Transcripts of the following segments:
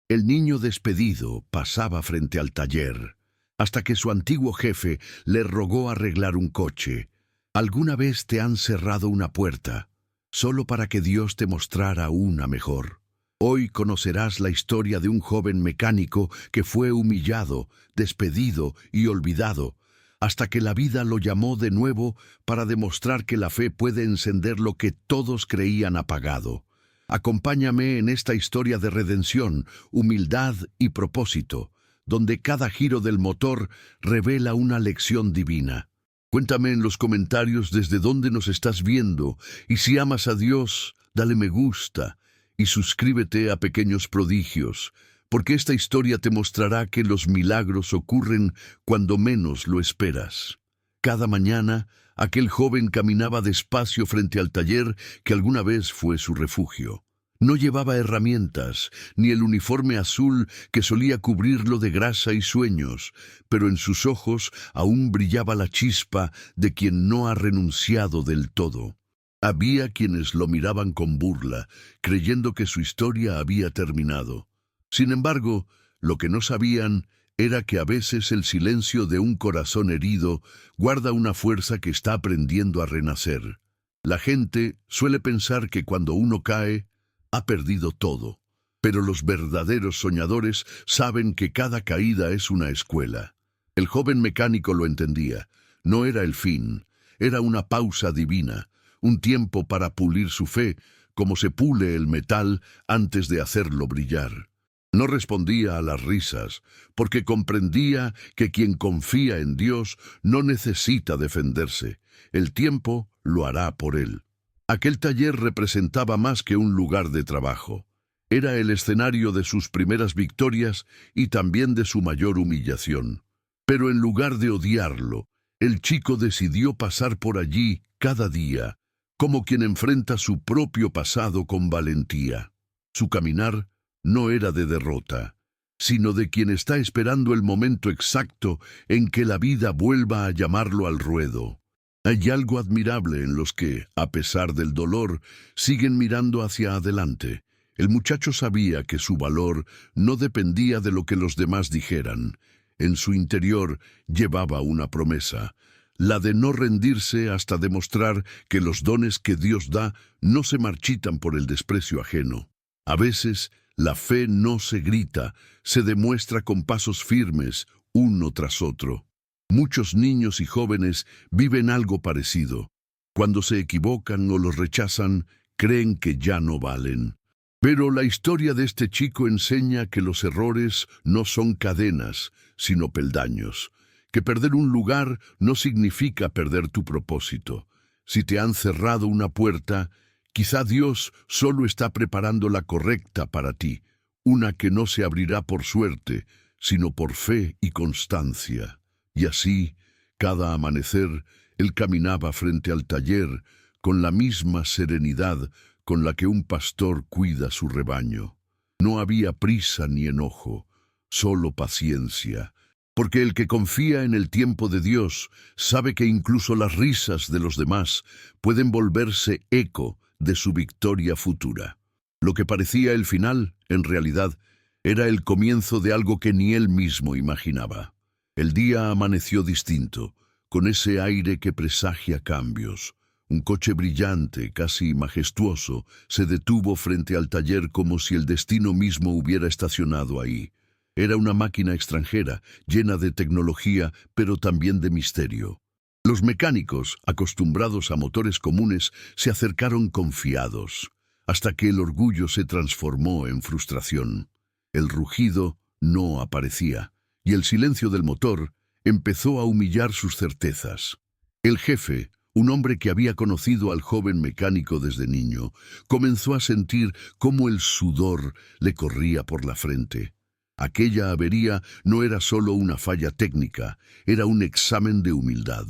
El niño despedido pasaba frente al taller, hasta que su antiguo jefe le rogó arreglar un coche. ¿Alguna vez te han cerrado una puerta, solo para que Dios te mostrara una mejor? Hoy conocerás la historia de un joven mecánico que fue humillado, despedido y olvidado, hasta que la vida lo llamó de nuevo para demostrar que la fe puede encender lo que todos creían apagado. Acompáñame en esta historia de redención, humildad y propósito, donde cada giro del motor revela una lección divina. Cuéntame en los comentarios desde dónde nos estás viendo, y si amas a Dios, dale me gusta y suscríbete a Pequeños Prodigios, porque esta historia te mostrará que los milagros ocurren cuando menos lo esperas. Cada mañana, aquel joven caminaba despacio frente al taller que alguna vez fue su refugio. No llevaba herramientas, ni el uniforme azul que solía cubrirlo de grasa y sueños, pero en sus ojos aún brillaba la chispa de quien no ha renunciado del todo. Había quienes lo miraban con burla, creyendo que su historia había terminado. Sin embargo, lo que no sabían era que a veces el silencio de un corazón herido guarda una fuerza que está aprendiendo a renacer. La gente suele pensar que cuando uno cae, ha perdido todo, pero los verdaderos soñadores saben que cada caída es una escuela. El joven mecánico lo entendía. No era el fin, era una pausa divina, un tiempo para pulir su fe, como se pule el metal antes de hacerlo brillar. No respondía a las risas, porque comprendía que quien confía en Dios no necesita defenderse. El tiempo lo hará por él. Aquel taller representaba más que un lugar de trabajo. Era el escenario de sus primeras victorias y también de su mayor humillación. Pero en lugar de odiarlo, el chico decidió pasar por allí cada día, como quien enfrenta su propio pasado con valentía. Su caminar no era de derrota, sino de quien está esperando el momento exacto en que la vida vuelva a llamarlo al ruedo. Hay algo admirable en los que, a pesar del dolor, siguen mirando hacia adelante. El muchacho sabía que su valor no dependía de lo que los demás dijeran. En su interior llevaba una promesa, la de no rendirse hasta demostrar que los dones que Dios da no se marchitan por el desprecio ajeno. A veces, la fe no se grita, se demuestra con pasos firmes, uno tras otro. Muchos niños y jóvenes viven algo parecido. Cuando se equivocan o los rechazan, creen que ya no valen. Pero la historia de este chico enseña que los errores no son cadenas, sino peldaños. Que perder un lugar no significa perder tu propósito. Si te han cerrado una puerta, quizá Dios solo está preparando la correcta para ti, una que no se abrirá por suerte, sino por fe y constancia. Y así, cada amanecer, él caminaba frente al taller con la misma serenidad con la que un pastor cuida su rebaño. No había prisa ni enojo, solo paciencia, porque el que confía en el tiempo de Dios sabe que incluso las risas de los demás pueden volverse eco de su victoria futura. Lo que parecía el final, en realidad, era el comienzo de algo que ni él mismo imaginaba. El día amaneció distinto, con ese aire que presagia cambios. Un coche brillante, casi majestuoso, se detuvo frente al taller como si el destino mismo hubiera estacionado ahí. Era una máquina extranjera, llena de tecnología, pero también de misterio. Los mecánicos, acostumbrados a motores comunes, se acercaron confiados, hasta que el orgullo se transformó en frustración. El rugido no aparecía, y el silencio del motor empezó a humillar sus certezas. El jefe, un hombre que había conocido al joven mecánico desde niño, comenzó a sentir cómo el sudor le corría por la frente. Aquella avería no era solo una falla técnica, era un examen de humildad.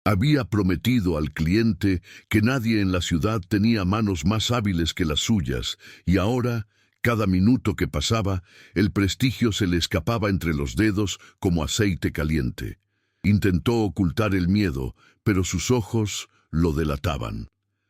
Había prometido al cliente que nadie en la ciudad tenía manos más hábiles que las suyas, y ahora, cada minuto que pasaba, el prestigio se le escapaba entre los dedos como aceite caliente. Intentó ocultar el miedo, pero sus ojos lo delataban.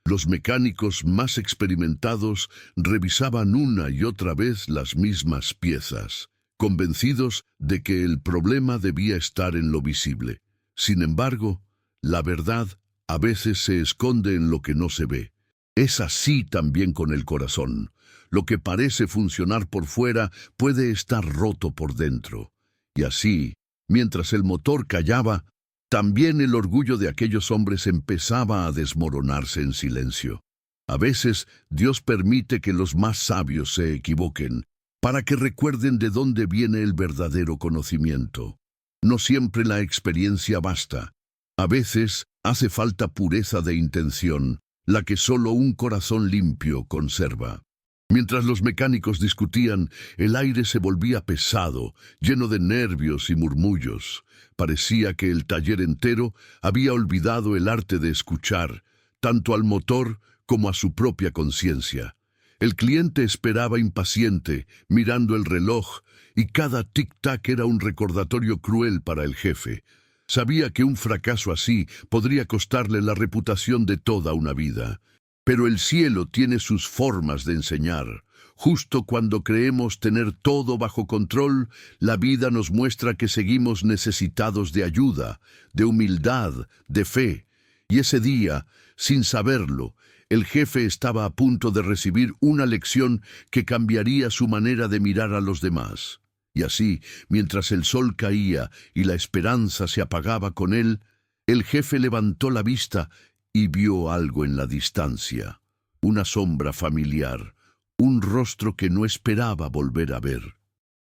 Los mecánicos más experimentados revisaban una y otra vez las mismas piezas, convencidos de que el problema debía estar en lo visible. Sin embargo, la verdad a veces se esconde en lo que no se ve. Es así también con el corazón. Lo que parece funcionar por fuera puede estar roto por dentro. Y así, mientras el motor callaba, también el orgullo de aquellos hombres empezaba a desmoronarse en silencio. A veces Dios permite que los más sabios se equivoquen, para que recuerden de dónde viene el verdadero conocimiento. No siempre la experiencia basta. A veces hace falta pureza de intención, la que solo un corazón limpio conserva. Mientras los mecánicos discutían, el aire se volvía pesado, lleno de nervios y murmullos. Parecía que el taller entero había olvidado el arte de escuchar, tanto al motor como a su propia conciencia. El cliente esperaba impaciente, mirando el reloj, y cada tic-tac era un recordatorio cruel para el jefe. Sabía que un fracaso así podría costarle la reputación de toda una vida. Pero el cielo tiene sus formas de enseñar. Justo cuando creemos tener todo bajo control, la vida nos muestra que seguimos necesitados de ayuda, de humildad, de fe. Y ese día, sin saberlo, el jefe estaba a punto de recibir una lección que cambiaría su manera de mirar a los demás. Y así, mientras el sol caía y la esperanza se apagaba con él, el jefe levantó la vista y vio algo en la distancia, una sombra familiar, un rostro que no esperaba volver a ver.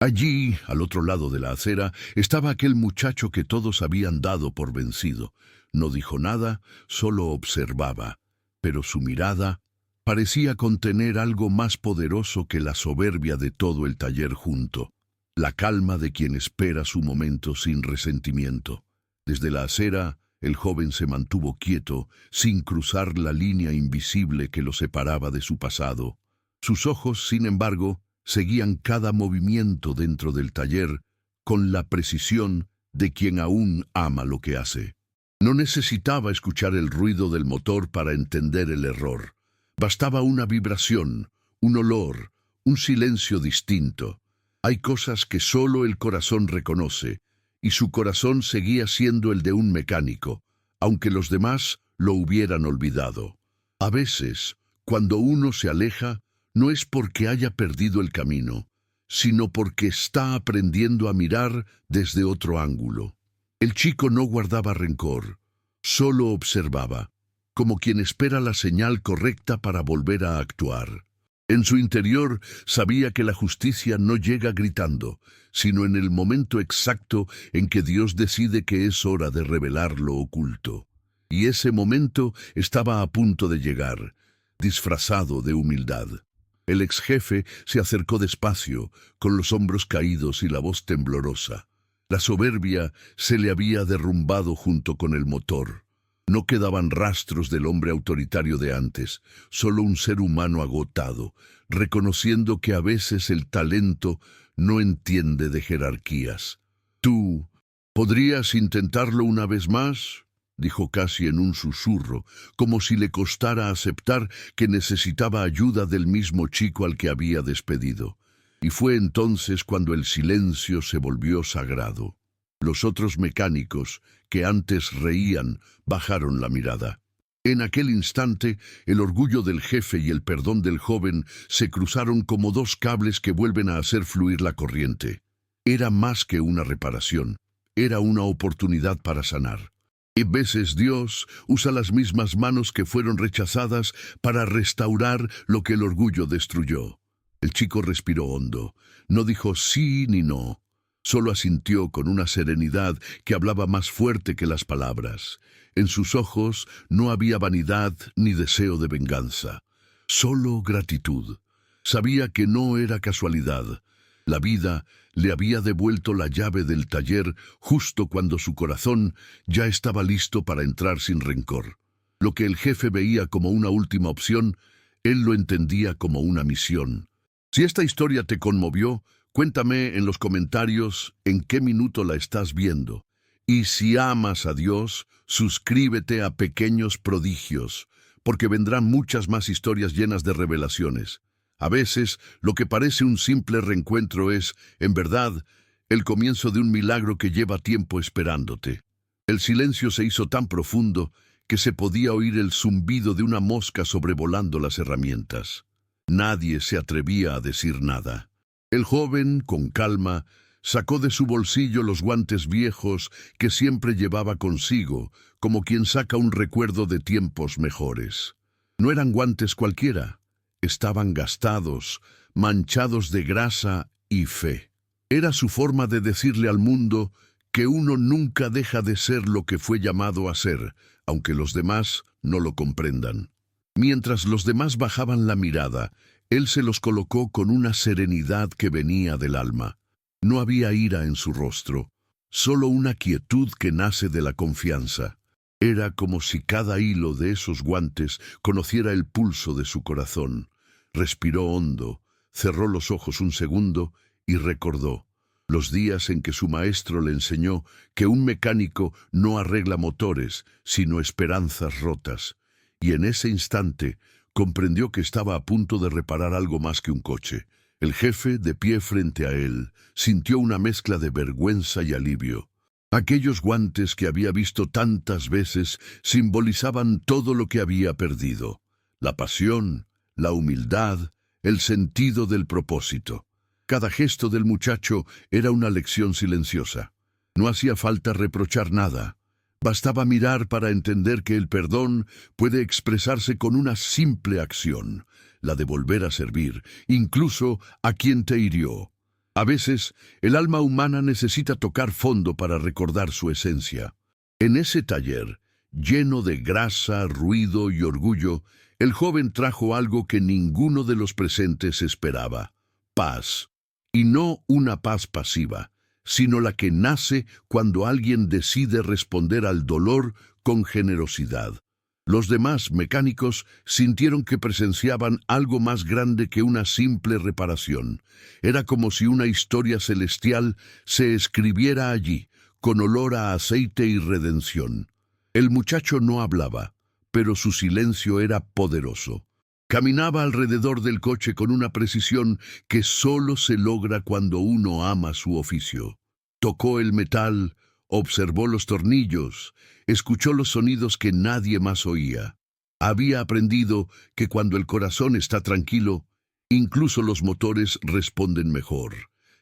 Allí, al otro lado de la acera, estaba aquel muchacho que todos habían dado por vencido. No dijo nada, solo observaba, pero su mirada parecía contener algo más poderoso que la soberbia de todo el taller junto, la calma de quien espera su momento sin resentimiento. Desde la acera, el joven se mantuvo quieto, sin cruzar la línea invisible que lo separaba de su pasado. Sus ojos, sin embargo, seguían cada movimiento dentro del taller con la precisión de quien aún ama lo que hace. No necesitaba escuchar el ruido del motor para entender el error. Bastaba una vibración, un olor, un silencio distinto. Hay cosas que solo el corazón reconoce, y su corazón seguía siendo el de un mecánico, aunque los demás lo hubieran olvidado. A veces, cuando uno se aleja, no es porque haya perdido el camino, sino porque está aprendiendo a mirar desde otro ángulo. El chico no guardaba rencor, solo observaba, como quien espera la señal correcta para volver a actuar. En su interior sabía que la justicia no llega gritando, sino en el momento exacto en que Dios decide que es hora de revelar lo oculto. Y ese momento estaba a punto de llegar, disfrazado de humildad. El ex jefe se acercó despacio, con los hombros caídos y la voz temblorosa. La soberbia se le había derrumbado junto con el motor. No quedaban rastros del hombre autoritario de antes, solo un ser humano agotado, reconociendo que a veces el talento no entiende de jerarquías. «¿Tú podrías intentarlo una vez más?», dijo casi en un susurro, como si le costara aceptar que necesitaba ayuda del mismo chico al que había despedido. Y fue entonces cuando el silencio se volvió sagrado. Los otros mecánicos, que antes reían, bajaron la mirada. En aquel instante, el orgullo del jefe y el perdón del joven se cruzaron como dos cables que vuelven a hacer fluir la corriente. Era más que una reparación, era una oportunidad para sanar. Y a veces Dios usa las mismas manos que fueron rechazadas para restaurar lo que el orgullo destruyó. El chico respiró hondo, no dijo sí ni no. Solo asintió con una serenidad que hablaba más fuerte que las palabras. En sus ojos no había vanidad ni deseo de venganza, solo gratitud. Sabía que no era casualidad. La vida le había devuelto la llave del taller justo cuando su corazón ya estaba listo para entrar sin rencor. Lo que el jefe veía como una última opción, él lo entendía como una misión. Si esta historia te conmovió, cuéntame en los comentarios en qué minuto la estás viendo. Y si amas a Dios, suscríbete a Pequeños Prodigios porque vendrán muchas más historias llenas de revelaciones. A veces, lo que parece un simple reencuentro es, en verdad, el comienzo de un milagro que lleva tiempo esperándote. El silencio se hizo tan profundo que se podía oír el zumbido de una mosca sobrevolando las herramientas. Nadie se atrevía a decir nada. El joven, con calma, sacó de su bolsillo los guantes viejos que siempre llevaba consigo, como quien saca un recuerdo de tiempos mejores. No eran guantes cualquiera. Estaban gastados, manchados de grasa y fe. Era su forma de decirle al mundo que uno nunca deja de ser lo que fue llamado a ser, aunque los demás no lo comprendan. Mientras los demás bajaban la mirada, él se los colocó con una serenidad que venía del alma. No había ira en su rostro, solo una quietud que nace de la confianza. Era como si cada hilo de esos guantes conociera el pulso de su corazón. Respiró hondo, cerró los ojos un segundo y recordó los días en que su maestro le enseñó que un mecánico no arregla motores, sino esperanzas rotas. Y en ese instante comprendió que estaba a punto de reparar algo más que un coche. El jefe, de pie frente a él, sintió una mezcla de vergüenza y alivio. Aquellos guantes que había visto tantas veces simbolizaban todo lo que había perdido: la pasión, la humildad, el sentido del propósito. Cada gesto del muchacho era una lección silenciosa. No hacía falta reprochar nada. Bastaba mirar para entender que el perdón puede expresarse con una simple acción, la de volver a servir, incluso a quien te hirió. A veces, el alma humana necesita tocar fondo para recordar su esencia. En ese taller, lleno de grasa, ruido y orgullo, el joven trajo algo que ninguno de los presentes esperaba: paz. Y no una paz pasiva, sino la que nace cuando alguien decide responder al dolor con generosidad. Los demás mecánicos sintieron que presenciaban algo más grande que una simple reparación. Era como si una historia celestial se escribiera allí, con olor a aceite y redención. El muchacho no hablaba, pero su silencio era poderoso. Caminaba alrededor del coche con una precisión que solo se logra cuando uno ama su oficio. Tocó el metal, observó los tornillos, escuchó los sonidos que nadie más oía. Había aprendido que cuando el corazón está tranquilo, incluso los motores responden mejor.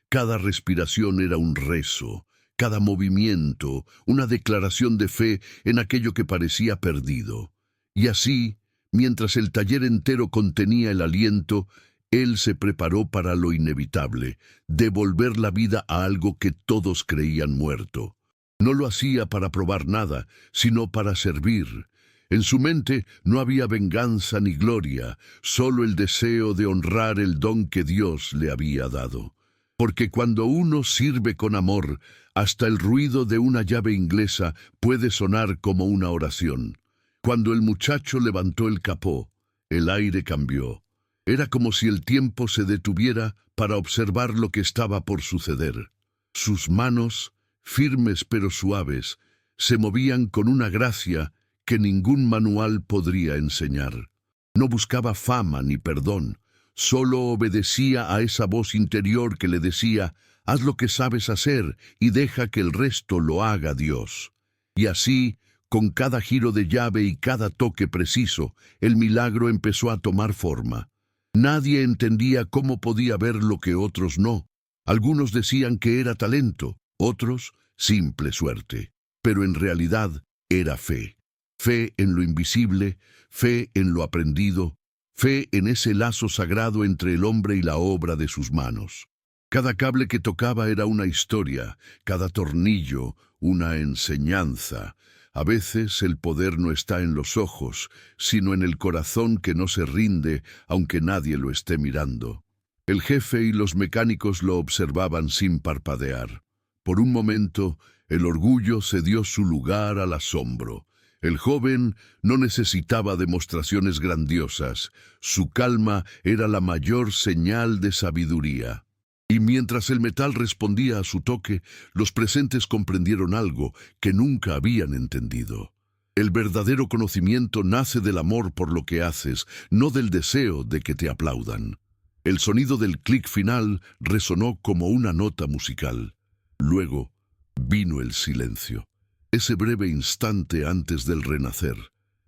Cada respiración era un rezo, cada movimiento una declaración de fe en aquello que parecía perdido. Y así, mientras el taller entero contenía el aliento, él se preparó para lo inevitable: devolver la vida a algo que todos creían muerto. No lo hacía para probar nada, sino para servir. En su mente no había venganza ni gloria, solo el deseo de honrar el don que Dios le había dado. Porque cuando uno sirve con amor, hasta el ruido de una llave inglesa puede sonar como una oración. Cuando el muchacho levantó el capó, el aire cambió. Era como si el tiempo se detuviera para observar lo que estaba por suceder. Sus manos, firmes pero suaves, se movían con una gracia que ningún manual podría enseñar. No buscaba fama ni perdón, solo obedecía a esa voz interior que le decía: haz lo que sabes hacer y deja que el resto lo haga Dios. Y así, con cada giro de llave y cada toque preciso, el milagro empezó a tomar forma. Nadie entendía cómo podía ver lo que otros no. Algunos decían que era talento, otros simple suerte. Pero en realidad era fe. Fe en lo invisible, fe en lo aprendido, fe en ese lazo sagrado entre el hombre y la obra de sus manos. Cada cable que tocaba era una historia, cada tornillo una enseñanza. A veces el poder no está en los ojos, sino en el corazón que no se rinde aunque nadie lo esté mirando. El jefe y los mecánicos lo observaban sin parpadear. Por un momento, el orgullo cedió su lugar al asombro. El joven no necesitaba demostraciones grandiosas. Su calma era la mayor señal de sabiduría. Y mientras el metal respondía a su toque, los presentes comprendieron algo que nunca habían entendido. El verdadero conocimiento nace del amor por lo que haces, no del deseo de que te aplaudan. El sonido del clic final resonó como una nota musical. Luego vino el silencio. Ese breve instante antes del renacer.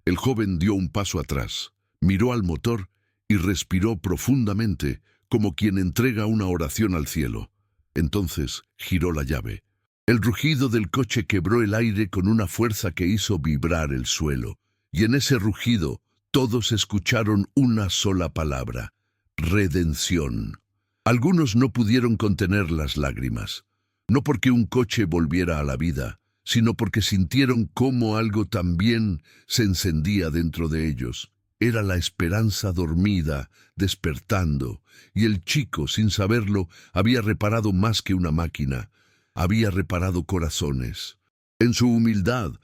El joven dio un paso atrás, miró al motor y respiró profundamente, como quien entrega una oración al cielo. Entonces giró la llave. El rugido del coche quebró el aire con una fuerza que hizo vibrar el suelo, y en ese rugido todos escucharon una sola palabra: redención. Algunos no pudieron contener las lágrimas, no porque un coche volviera a la vida, sino porque sintieron cómo algo también se encendía dentro de ellos. Era la esperanza dormida, despertando, y el chico, sin saberlo, había reparado más que una máquina. Había reparado corazones. En su humildad,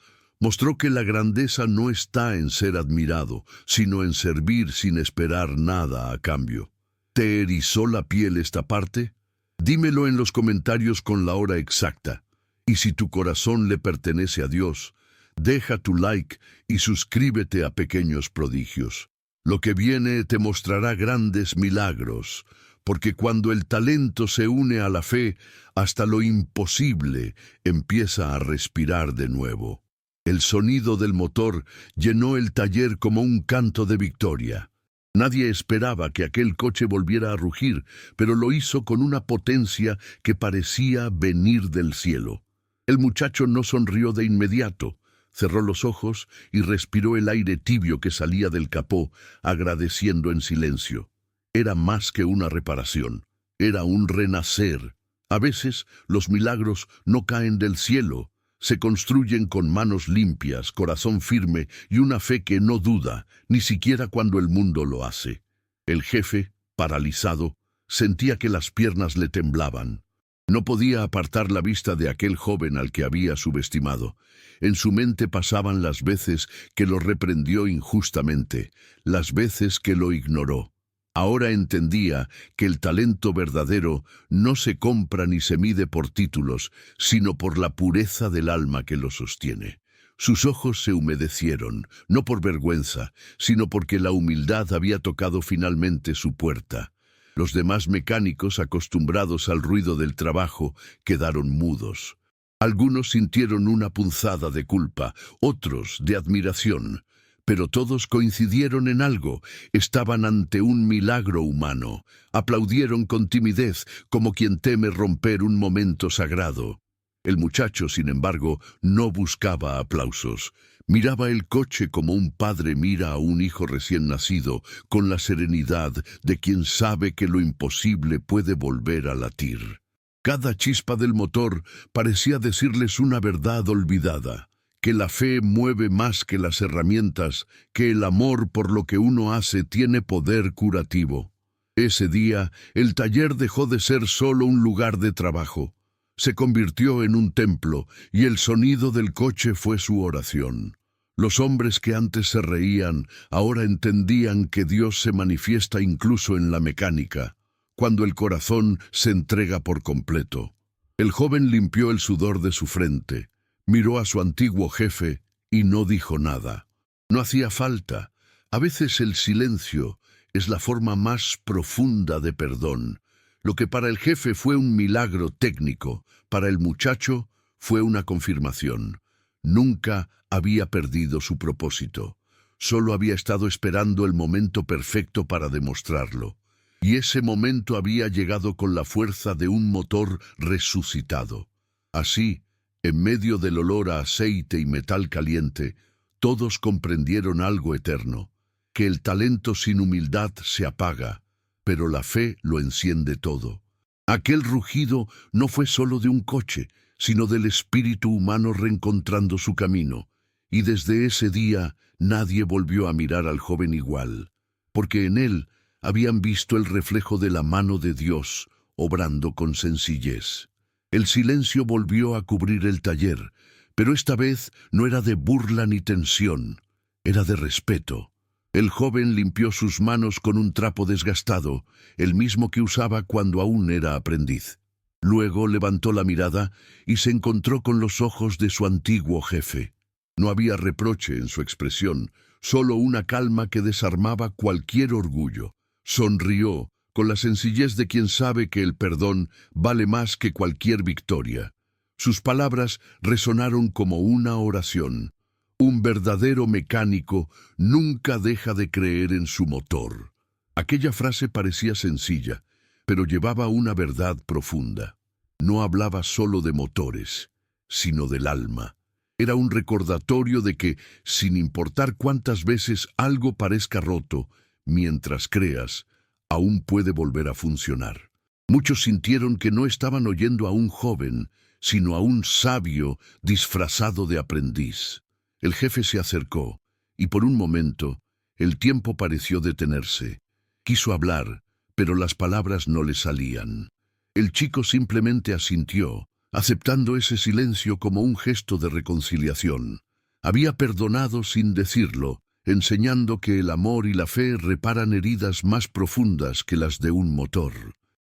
mostró que la grandeza no está en ser admirado, sino en servir sin esperar nada a cambio. ¿Te erizó la piel esta parte? Dímelo en los comentarios con la hora exacta. Y si tu corazón le pertenece a Dios, deja tu like y suscríbete a Pequeños Prodigios. Lo que viene te mostrará grandes milagros, porque cuando el talento se une a la fe, hasta lo imposible empieza a respirar de nuevo. El sonido del motor llenó el taller como un canto de victoria. Nadie esperaba que aquel coche volviera a rugir, pero lo hizo con una potencia que parecía venir del cielo. El muchacho no sonrió de inmediato. Cerró los ojos y respiró el aire tibio que salía del capó, agradeciendo en silencio. Era más que una reparación, era un renacer. A veces los milagros no caen del cielo, se construyen con manos limpias, corazón firme y una fe que no duda, ni siquiera cuando el mundo lo hace. El jefe, paralizado, sentía que las piernas le temblaban. No podía apartar la vista de aquel joven al que había subestimado. En su mente pasaban las veces que lo reprendió injustamente, las veces que lo ignoró. Ahora entendía que el talento verdadero no se compra ni se mide por títulos, sino por la pureza del alma que lo sostiene. Sus ojos se humedecieron, no por vergüenza, sino porque la humildad había tocado finalmente su puerta. Los demás mecánicos, acostumbrados al ruido del trabajo, quedaron mudos. Algunos sintieron una punzada de culpa, otros de admiración. Pero todos coincidieron en algo, estaban ante un milagro humano. Aplaudieron con timidez, como quien teme romper un momento sagrado. El muchacho, sin embargo, no buscaba aplausos. Miraba el coche como un padre mira a un hijo recién nacido, con la serenidad de quien sabe que lo imposible puede volver a latir. Cada chispa del motor parecía decirles una verdad olvidada: que la fe mueve más que las herramientas, que el amor por lo que uno hace tiene poder curativo. Ese día, el taller dejó de ser solo un lugar de trabajo. Se convirtió en un templo, y el sonido del coche fue su oración. Los hombres que antes se reían, ahora entendían que Dios se manifiesta incluso en la mecánica, cuando el corazón se entrega por completo. El joven limpió el sudor de su frente. Miró a su antiguo jefe y no dijo nada. No hacía falta. A veces el silencio es la forma más profunda de perdón. Lo que para el jefe fue un milagro técnico, para el muchacho fue una confirmación. Nunca había perdido su propósito. Solo había estado esperando el momento perfecto para demostrarlo. Y ese momento había llegado con la fuerza de un motor resucitado. Así, en medio del olor a aceite y metal caliente, todos comprendieron algo eterno, que el talento sin humildad se apaga, pero la fe lo enciende todo. Aquel rugido no fue solo de un coche, sino del espíritu humano reencontrando su camino, y desde ese día nadie volvió a mirar al joven igual, porque en él habían visto el reflejo de la mano de Dios, obrando con sencillez. El silencio volvió a cubrir el taller, pero esta vez no era de burla ni tensión, era de respeto. El joven limpió sus manos con un trapo desgastado, el mismo que usaba cuando aún era aprendiz. Luego levantó la mirada y se encontró con los ojos de su antiguo jefe. No había reproche en su expresión, solo una calma que desarmaba cualquier orgullo. Sonrió, con la sencillez de quien sabe que el perdón vale más que cualquier victoria. Sus palabras resonaron como una oración. Un verdadero mecánico nunca deja de creer en su motor. Aquella frase parecía sencilla, pero llevaba una verdad profunda. No hablaba solo de motores, sino del alma. Era un recordatorio de que, sin importar cuántas veces algo parezca roto, mientras creas, aún puede volver a funcionar. Muchos sintieron que no estaban oyendo a un joven, sino a un sabio disfrazado de aprendiz. El jefe se acercó, y por un momento, el tiempo pareció detenerse. Quiso hablar, pero las palabras no le salían. El chico simplemente asintió, aceptando ese silencio como un gesto de reconciliación. Había perdonado sin decirlo, enseñando que el amor y la fe reparan heridas más profundas que las de un motor.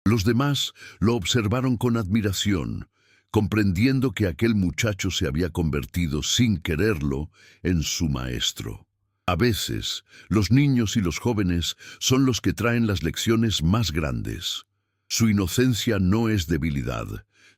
Los demás lo observaron con admiración, comprendiendo que aquel muchacho se había convertido, sin quererlo, en su maestro. A veces, los niños y los jóvenes son los que traen las lecciones más grandes. Su inocencia no es debilidad,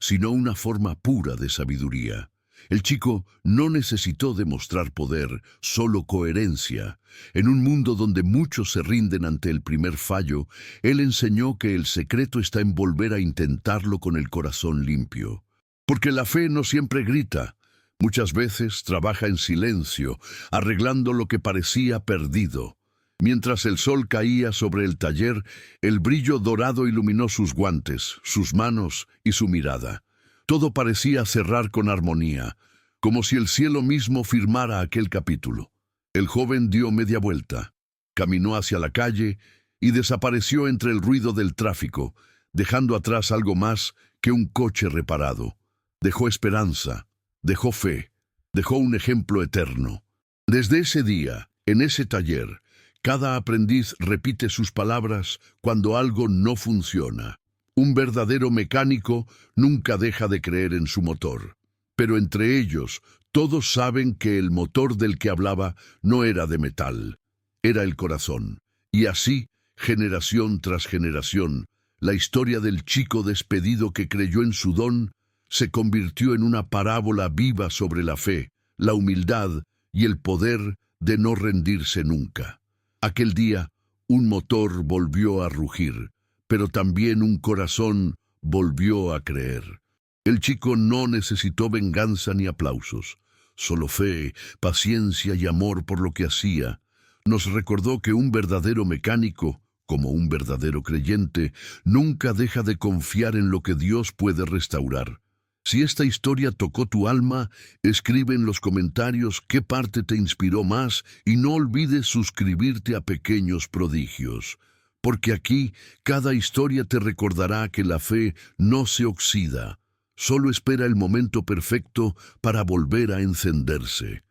sino una forma pura de sabiduría. El chico no necesitó demostrar poder, solo coherencia. En un mundo donde muchos se rinden ante el primer fallo, él enseñó que el secreto está en volver a intentarlo con el corazón limpio. Porque la fe no siempre grita. Muchas veces trabaja en silencio, arreglando lo que parecía perdido. Mientras el sol caía sobre el taller, el brillo dorado iluminó sus guantes, sus manos y su mirada. Todo parecía cerrar con armonía, como si el cielo mismo firmara aquel capítulo. El joven dio media vuelta, caminó hacia la calle y desapareció entre el ruido del tráfico, dejando atrás algo más que un coche reparado. Dejó esperanza, dejó fe, dejó un ejemplo eterno. Desde ese día, en ese taller, cada aprendiz repite sus palabras cuando algo no funciona. Un verdadero mecánico nunca deja de creer en su motor. Pero entre ellos, todos saben que el motor del que hablaba no era de metal, era el corazón. Y así, generación tras generación, la historia del chico despedido que creyó en su don se convirtió en una parábola viva sobre la fe, la humildad y el poder de no rendirse nunca. Aquel día, un motor volvió a rugir, pero también un corazón volvió a creer. El chico no necesitó venganza ni aplausos, solo fe, paciencia y amor por lo que hacía. Nos recordó que un verdadero mecánico, como un verdadero creyente, nunca deja de confiar en lo que Dios puede restaurar. Si esta historia tocó tu alma, escribe en los comentarios qué parte te inspiró más y no olvides suscribirte a Pequeños Prodigios, porque aquí cada historia te recordará que la fe no se oxida, solo espera el momento perfecto para volver a encenderse.